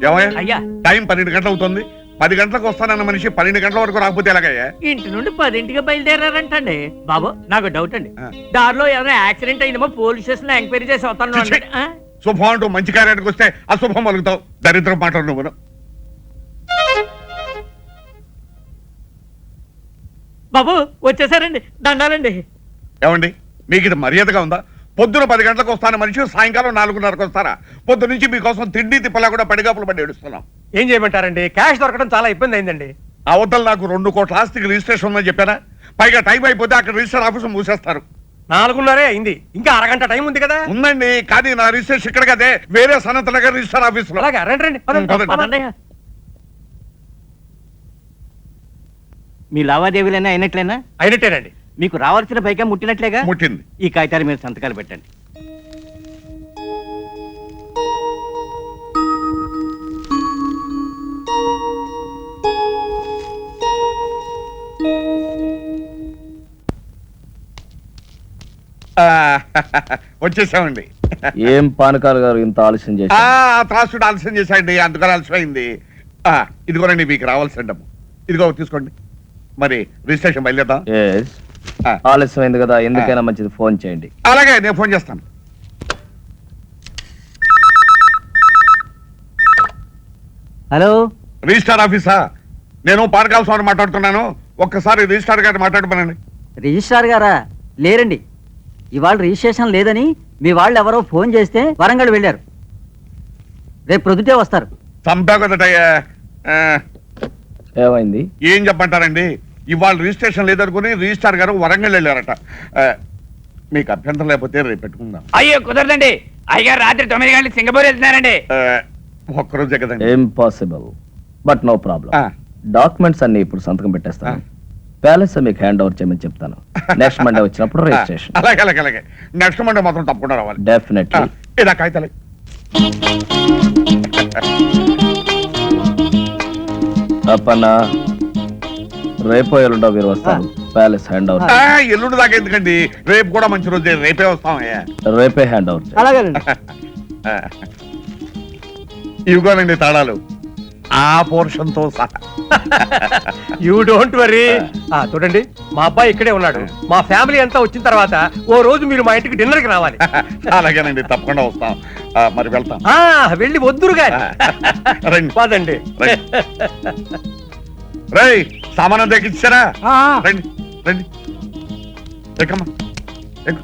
ఏమయ్యా అయ్యా టైం 12 గంటలు అవుతుంది. 10 గంటలకు వస్తానన్న మనిషి 12 గంటల వరకు రాకపోతే ఎలాగయ్యా? ఇంటి నుండి 10ంటికి బయలుదేరారంటండి. బాబు నాకు డౌట్ అండి, దారిలో ఏదైనా యాక్సిడెంట్ అయిందేమో పోలీస్ స్టేషన్ లో ఎంక్వైరీ చేసి వస్తాను ఛీ, శుభం అంటూ మంచి కార్యానికి వస్తే అశుభం పలుకుతావు. దరిద్రం మాట్లాడు నువ్వు. బాబు వచ్చేసారండి, దండాలండి. ఏమండి మీకు ఇది మర్యాదగా ఉందా? పొద్దున 10 గంటలకు వస్తాను మనిషి సాయంకాలం 4:30కు వస్తారా? పొద్దు నుంచి మీకోసం తిండి తిప్పలా కూడా పడిగాపులు పడి ఏడుస్తున్నాం. ఏం చేయమంటారండి, క్యాష్ దొరకడం చాలా ఇబ్బంది అయిందండి. అవతల నాకు 2 కోట్ల ఆస్తికి రిజిస్ట్రేషన్ ఉందని చెప్పారా? పైగా టైం అయిపోతే అక్కడ రిజిస్టర్ ఆఫీసు మూసేస్తారు. 4:30 అయింది, ఇంకా అరగంట టైం ఉంది కదా. ఉందండి, కానీ నా రిజిస్ట్రేషన్ ఇక్కడ కదే, వేరే సనత్ నగర్ రిజిస్టర్ ఆఫీసులో. అలాగే రండి రండి, పదండి. పదండి. పదండి. మీ లావాదేవీలైనా అయినట్లేనా? అయినట్టేనండి. మీకు రావాల్సిన పైగా ముట్టినట్లేగా? ముట్టింది. ఈ కాగితాలు మీరు సంతకాలు పెట్టండి. వచ్చేసామండి. ఏం పానకాలు గారు ఇంత ఆలస్యం చేసి త్రాసుడు ఆలస్యం చేశాయండి, అందుకని ఆలస్యమైంది. ఇదిగోనండి మీకు రావాల్సిన డబ్బు. ఇదిగో తీసుకోండి. మరి రిజిస్ట్రేషన్ బయలుదేద్దాం. ఆలస్యమైంది కదా, ఎందుకైనా మంచిది ఫోన్ చేయండి. అలాగే నేను ఫోన్ చేస్తాను. హలో, రిజిస్టార్ ఆఫీసా? నేను పానకాల స్వామి మాట్లాడుతున్నాను. ఒక్కసారి రిజిస్టార్ గారిని మాట్లాడమనండి. రిజిస్ట్రార్ గారా? లేరండి, ఇవాళ రిజిస్ట్రేషన్ లేదని మీ వాళ్ళు ఎవరో ఫోన్ చేస్తే వరంగల్ వెళ్ళారు. రేపు ప్రొద్దుటే వస్తారు. చంపా కదటయ్యా. ఏమైంది? ఏం చెప్పంటారండి, ఇవాళ రిజిస్ట్రేషన్ లేదనుకుని రిజిస్టార్ గారు వరంగల్ వెళ్ళారట. మీకు అభ్యంతరం లేకపోతే రేపు పెట్టుకుందాం. అయ్యో కుదరదండి, అయ్యారు రాత్రి 9 గంటలకు సింగపూర్ వెళ్తున్నారండి. ఒక్కరోజే కదండి. Impossible, but no problem. Documents అన్ని ఇప్పుడు సంతకం పెట్టేస్తాను. ప్యాలెస్ మీకు హ్యాండ్ ఓవర్ చేయమని చెప్తాను. నెక్స్ట్ మండే వచ్చినప్పుడు రిజిస్ట్రేషన్. అలాగే అలాగే అలాగే. నెక్స్ట్ మండే మాత్రం తప్పకుండా రావాలి. డెఫినెట్లీ. ఇదా కాగితాలు. అప్పన్న రేపో ఎల్లుండో మీరు వస్తారు. Palace hand over. ఎల్లుండి దాకా ఎందుకండి, రేపు కూడా మంచి రోజే, రేపే వస్తామయ్యా. రేపే హ్యాండ్ ఓవర్. అలాగేనండి. ఇవిగోనండి తాళాలు, ఆ పోర్షన్ తో సహా. You don't worry. చూడండి, మా అబ్బాయి ఇక్కడే ఉన్నాడు. మా ఫ్యామిలీ అంతా వచ్చిన తర్వాత ఓ రోజు మీరు మా ఇంటికి డిన్నర్ కి రావాలి. అలాగేనండి, తప్పకుండా వస్తాం. మరి వెళ్తాం. వెళ్ళి వద్దురు గాని. రండి. పదండి. రేయ్, సామానం తెచ్చిచ్చారా? రండి రండి, ఎక్కమ్మా ఎక్కు.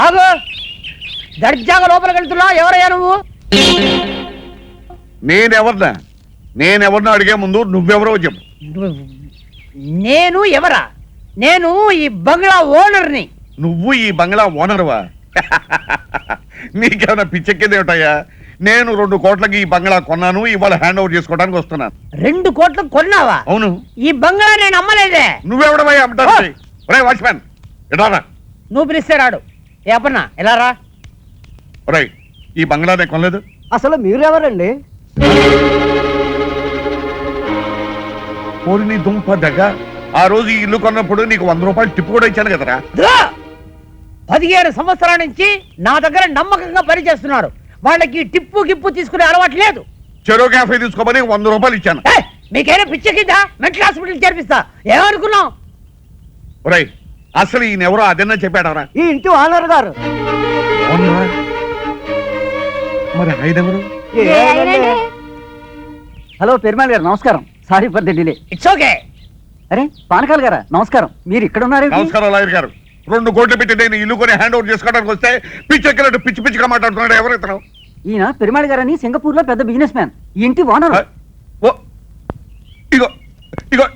ఆగు, దర్జాగా లోపలికి వెళ్తున్నావు. ఎవరయ్యా నువ్వు? నేనెవరినో అడిగే ముందు నువ్వెవరో చెప్పు. నేను ఎవరా? నేను ఈ బంగ్లా ఓనర్ని. నువ్వు ఈ బంగ్లా ఓనర్వా? నీకేమైనా పిచ్చెక్కేదేమిటయ్యా? నేను 2 కోట్లకి ఈ బంగ్లా కొన్నాను, ఇవాళ హ్యాండ్ ఓవర్ చేసుకోవడానికి వస్తున్నాను. 2 కోట్లకు కొన్నావా? అవును. ఈ బంగ్లా నేను అమ్మలేదే. నువ్వెవడవయ్యా అమ్మటానికి? రే వాచ్మ్యాన్, ఎడారా. నువ్వు పిలిస్తే రాడు. ఏపన్నా ఎలా రా? రే, ఈ బంగ్లా నేను కొనలేదు. అసలు మీరెవరండి? పోలి నీ దుంప దగ్గ. ఆ రోజు ఈ ఇల్లు కొన్నప్పుడు నీకు 100 రూపాయలు టిప్పు కూడా ఇచ్చాను కదరా. 15 సంవత్సరాల నుంచి నా దగ్గర నమ్మకంగా పనిచేస్తున్నారు. వాళ్ళకి టిప్పు గిప్పు తీసుకునే అలవాటు లేదు. చెరో క్యాఫే తీసుకోమని 100 రూపాయలు ఇచ్చాను. మీకైనా పిచ్చెక్కిందా? Mental hospital చేర్పిస్తా. ఏమనుకున్నావు? రై, అసలు ఈయన ఎవరో అదన్నా చెప్పాడవరా? ఈ ఇంటి ఓనర్ గారు. మరి ఆయన ఎవరు? హలో పెరుమాళ్ గారు, నమస్కారం. Sorry for the delay. It's okay. అరే పానకాల్ గారా, నమస్కారం. మీరు ఇక్కడ ఉన్నారు? నమస్కారం లాయర్ గారు. 2 కోట్లు పెట్టి నేను ఇల్లు కొని హ్యాండ్ ఓవర్ చేసుకోవడానికి వస్తే పిచ్చెక్కినట్టు పిచ్చి పిచ్చిగా మాట్లాడుతున్నాడు. ఎవరు ఇతను? ఈయన పెరుమాళ్ గారని సింగపూర్ లో పెద్ద బిజినెస్ మ్యాన్. ఈ ఇంటి ఓనర్. ఇగో ఇగో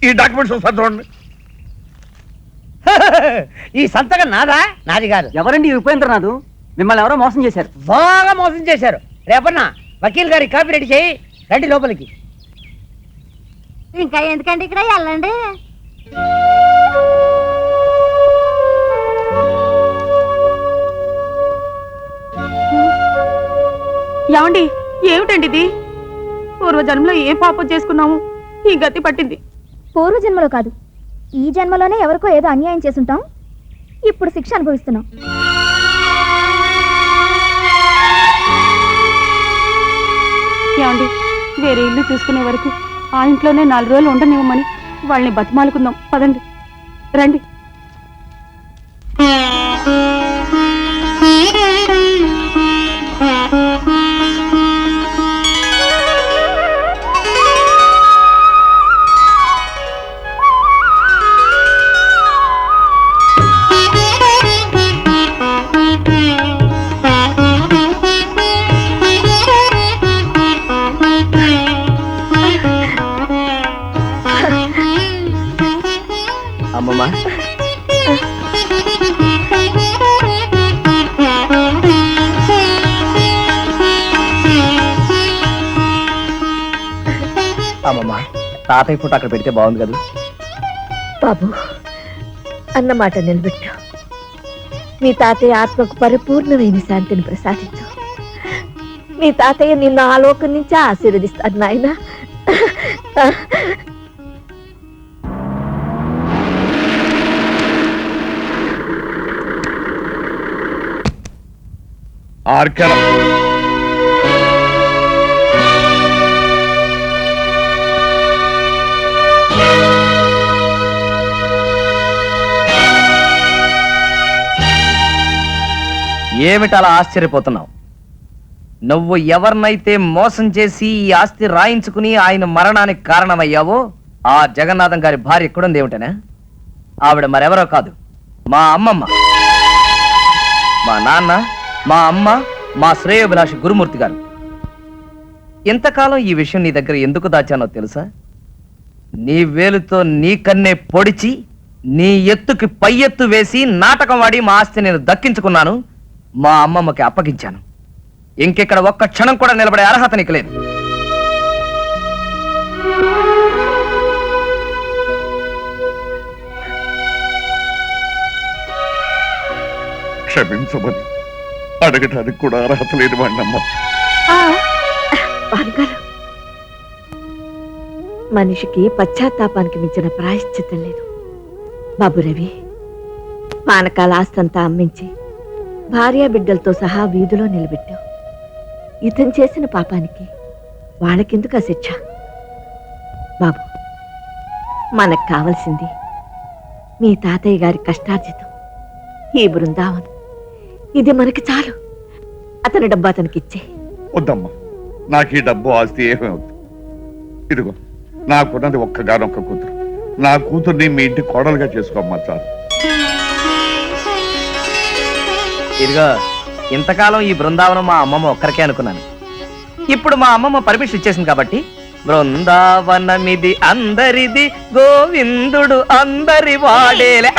ఈ డాక్యుమెంట్స్ ఒకసారి చూడండి. ఈ సంతకం నాదా? నాది కాదు. ఎవరండి ఉపేంద్రనాథ్? మిమ్మల్ని ఎవరో మోసం చేశారు. బాగా మోసం చేశారు. రేపన్నా వకీల్ గారి కాపీ రెడీ చేయి, రండి లోపలికి. ఇంకా ఎందుకంటే ఇక్కడ వెళ్ళండి. ఏమండి, ఏమిటండి ఇది? పూర్వజన్మలో ఏం పాపం చేసుకున్నాము ఈ గతి పట్టింది. పూర్వజన్మలో కాదు, ఈ జన్మలోనే ఎవరికో ఏదో అన్యాయం చేసుంటాం, ఇప్పుడు శిక్ష అనుభవిస్తున్నాం. ఏమండి, వేరే ఇల్లు చూసుకునే వరకు ఆ ఇంట్లోనే 4 రోజులు ఉండనివ్వమని వాళ్ళని బతిమాలుకుందాం. పదండి, రండి. అమ్మమ్మ, అమ్మమ్మ, తాతయ్య ఫోటో అక్కడ పెడితే బాగుంది కదా. బాబు, అన్నమాట నిలబెట్టు. మీ తాతయ్య ఆత్మకు పరిపూర్ణమైన శాంతిని ప్రసాదించు. మీ తాతయ్య నిన్ను ఆలోకం నుంచి ఆశీర్వదిస్తాడు నాయన. ఆర్కెల ఏమిటలా ఆశ్చర్యపోతున్నావు? నువ్వు ఎవరినైతే మోసం చేసి ఈ ఆస్తి రాయించుకుని ఆయన మరణానికి కారణమయ్యావో ఆ జగన్నాథం గారి భార్య ఎక్కడుంది ఏమిటనా? ఆవిడ మరెవరో కాదు, మా అమ్మమ్మ. మా నాన్న, మా అమ్మ, మా శ్రేయోభిలాషి గురుమూర్తి గారు. ఇంతకాలం ఈ విషయం నీ దగ్గర ఎందుకు దాచానో తెలుసా? నీ వేలుతో నీ కన్నే పొడిచి నీ ఎత్తుకి పై ఎత్తు వేసి నాటకం వాడి మా ఆస్తి నేను దక్కించుకున్నాను, మా అమ్మమ్మకి అప్పగించాను. ఇంకెక్కడ ఒక్క క్షణం కూడా నిలబడే అర్హత నీకు లేదు. క్షమించమని అడగటానికి కూడా అర్హత లేని వాడినమ్మా. మనిషికి పశ్చాత్తాపానికి మించిన ప్రాయశ్చిత్తం లేదు. బాబు రవి, పానకాల ఆస్తంతా అమ్మించి భార్యా బిడ్డలతో సహా వీధిలో నిలబెట్టావు. ఇతను చేసిన పాపానికి వాళ్ళకెందుకు ఆ శిక్ష? బాబు, మనకు కావలసింది మీ తాతయ్య గారి కష్టార్జితం, ఈ బృందావనం. ఇది మనకి చాలు. అతని డబ్బు అతనికి ఇచ్చే. వద్దమ్మా, నాకు ఈ డబ్బు ఆస్తి ఏమీ వద్దు. ఇదిగో, నాకున్నది ఒక్కగానొక్క కూతురు. నా కూతుర్ని మీ ఇంటి కోడలుగా చేసుకోమ్మా చాలు. ఇదిగో, ఇంతకాలం ఈ బృందావనం మా అమ్మమ్మ ఒక్కరికే అనుకున్నాను. ఇప్పుడు మా అమ్మమ్మ పర్మిషన్ ఇచ్చేసింది కాబట్టి బృందావనమిది అందరిది, గోవిందుడు అందరి వాడేలే.